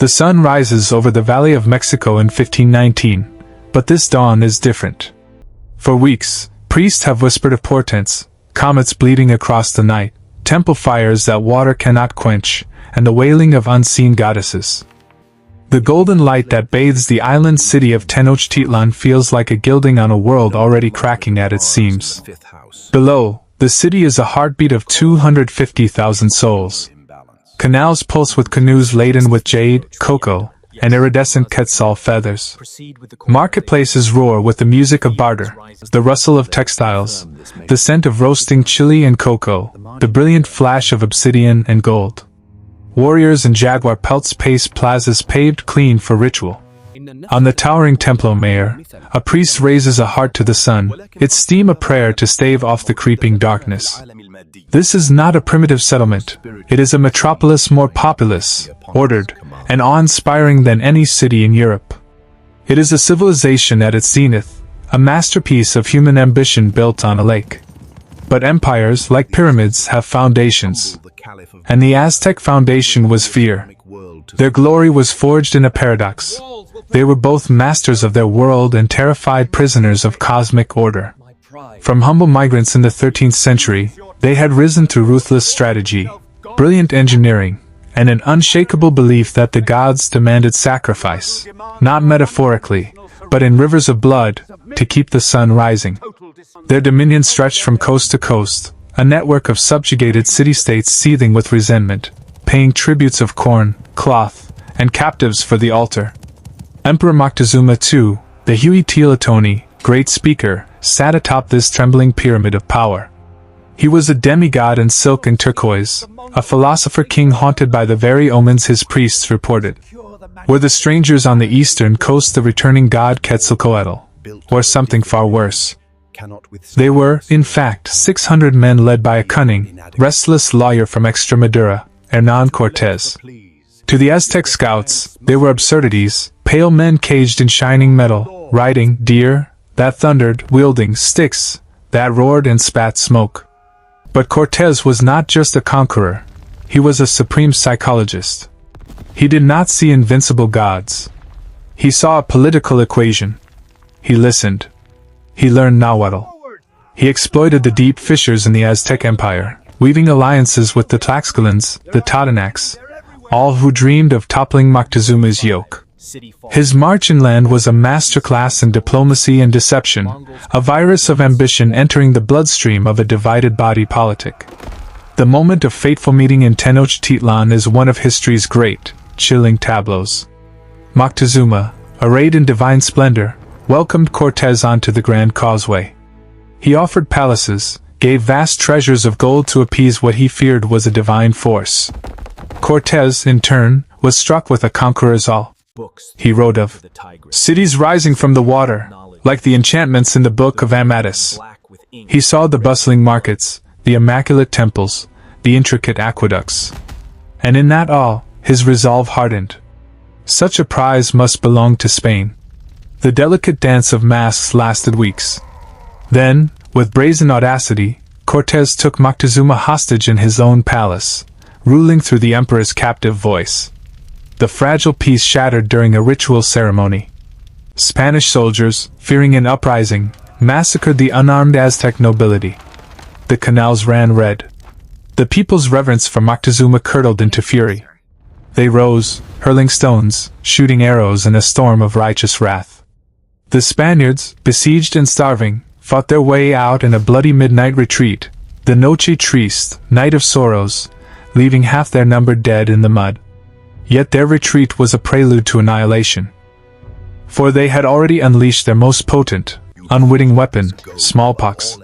The sun rises over the Valley of Mexico in 1519, but this dawn is different. For weeks, priests have whispered of portents, comets bleeding across the night, temple fires that water cannot quench, and the wailing of unseen goddesses. The golden light that bathes the island city of Tenochtitlan feels like a gilding on a world already cracking at its seams. Below, the city is a heartbeat of 250,000 souls. Canals pulse with canoes laden with jade, cocoa, and iridescent quetzal feathers. Marketplaces roar with the music of barter, the rustle of textiles, the scent of roasting chili and cocoa, the brilliant flash of obsidian and gold. Warriors and jaguar pelts pace plazas paved clean for ritual. On the towering Templo Mayor, a priest raises a heart to the sun, its steam a prayer to stave off the creeping darkness. This is not a primitive settlement. It is a metropolis more populous, ordered, and awe-inspiring than any city in Europe. It is a civilization at its zenith, a masterpiece of human ambition built on a lake. But empires, like pyramids, have foundations. And the Aztec foundation was fear. Their glory was forged in a paradox. They were both masters of their world and terrified prisoners of cosmic order. From humble migrants in the 13th century, they had risen through ruthless strategy, brilliant engineering, and an unshakable belief that the gods demanded sacrifice, not metaphorically, but in rivers of blood, to keep the sun rising. Their dominion stretched from coast to coast, a network of subjugated city-states seething with resentment, paying tributes of corn, cloth, and captives for the altar. Emperor Moctezuma II, the Huitzilopochtli, great speaker, sat atop this trembling pyramid of power. He was a demigod in silk and turquoise, a philosopher king haunted by the very omens his priests reported. Were the strangers on the eastern coast the returning god Quetzalcoatl, or something far worse? They were, in fact, 600 men led by a cunning, restless lawyer from Extremadura, Hernán Cortés. To the Aztec scouts, they were absurdities, pale men caged in shining metal, riding deer that thundered, wielding sticks that roared and spat smoke. But Cortés was not just a conqueror, he was a supreme psychologist. He did not see invincible gods. He saw a political equation. He listened. He learned Nahuatl. He exploited the deep fissures in the Aztec Empire, weaving alliances with the Tlaxcalans, the Totonacs, all who dreamed of toppling Moctezuma's yoke. His march inland was a masterclass in diplomacy and deception, a virus of ambition entering the bloodstream of a divided body politic. The moment of fateful meeting in Tenochtitlan is one of history's great, chilling tableaus. Moctezuma, arrayed in divine splendor, welcomed Cortés onto the Grand Causeway. He offered palaces, gave vast treasures of gold to appease what he feared was a divine force. Cortés, in turn, was struck with a conqueror's awe. He wrote of cities rising from the water, like the enchantments in the Book of Amadis. He saw the bustling markets, the immaculate temples, the intricate aqueducts. And in that awe, his resolve hardened. Such a prize must belong to Spain. The delicate dance of masks lasted weeks. Then, with brazen audacity, Cortés took Moctezuma hostage in his own palace, ruling through the emperor's captive voice. The fragile peace shattered during a ritual ceremony. Spanish soldiers, fearing an uprising, massacred the unarmed Aztec nobility. The canals ran red. The people's reverence for Moctezuma curdled into fury. They rose, hurling stones, shooting arrows in a storm of righteous wrath. The Spaniards, besieged and starving, fought their way out in a bloody midnight retreat, the Noche Triste, night of sorrows, leaving half their number dead in the mud. Yet their retreat was a prelude to annihilation. For they had already unleashed their most potent, unwitting weapon, smallpox.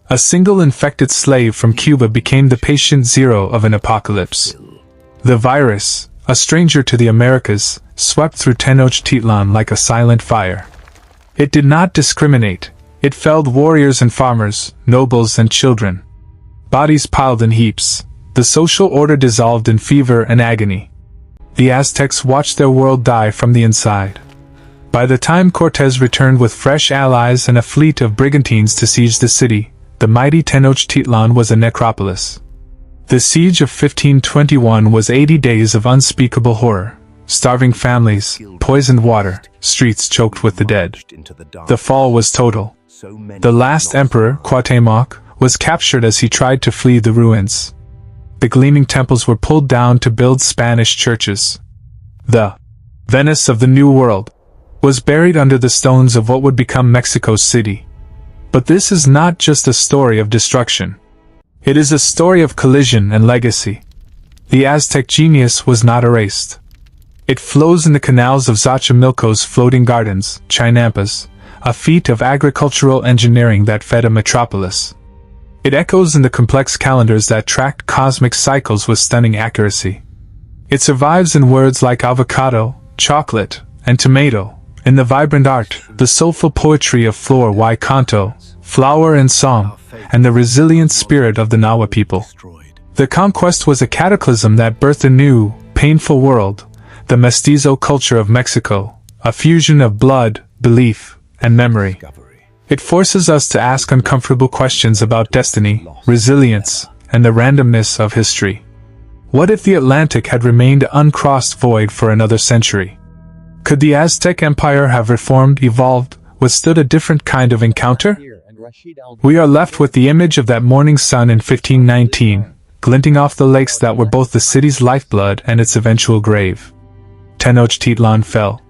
A single infected slave from Cuba became the patient zero of an apocalypse. The virus, a stranger to the Americas, swept through Tenochtitlan like a silent fire. It did not discriminate. It felled warriors and farmers, nobles and children. Bodies piled in heaps. The social order dissolved in fever and agony. The Aztecs watched their world die from the inside. By the time Cortés returned with fresh allies and a fleet of brigantines to siege the city, the mighty Tenochtitlan was a necropolis. The siege of 1521 was 80 days of unspeakable horror, starving families, poisoned water, streets choked with the dead. The fall was total. The last emperor, Cuauhtémoc, was captured as he tried to flee the ruins. The gleaming temples were pulled down to build Spanish churches. The Venice of the New World was buried under the stones of what would become Mexico City. But this is not just a story of destruction. It is a story of collision and legacy. The Aztec genius was not erased. It flows in the canals of Xochimilco's floating gardens, Chinampas, a feat of agricultural engineering that fed a metropolis. It echoes in the complex calendars that tracked cosmic cycles with stunning accuracy. It survives in words like avocado, chocolate, and tomato, in the vibrant art, the soulful poetry of Flor y Canto, flower and song, and the resilient spirit of the Nahua people. The conquest was a cataclysm that birthed a new, painful world, the mestizo culture of Mexico, a fusion of blood, belief, and memory. It forces us to ask uncomfortable questions about destiny, resilience, and the randomness of history. What if the Atlantic had remained an uncrossed void for another century? Could the Aztec Empire have reformed, evolved, withstood a different kind of encounter? We are left with the image of that morning sun in 1519, glinting off the lakes that were both the city's lifeblood and its eventual grave. Tenochtitlan fell.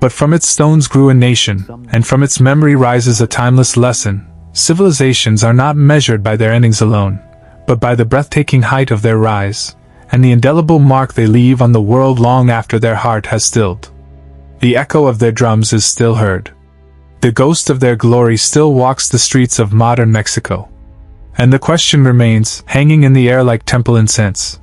But from its stones grew a nation, and from its memory rises a timeless lesson. Civilizations are not measured by their endings alone, but by the breathtaking height of their rise, and the indelible mark they leave on the world long after their heart has stilled. The echo of their drums is still heard. The ghost of their glory still walks the streets of modern Mexico. And the question remains, hanging in the air like temple incense,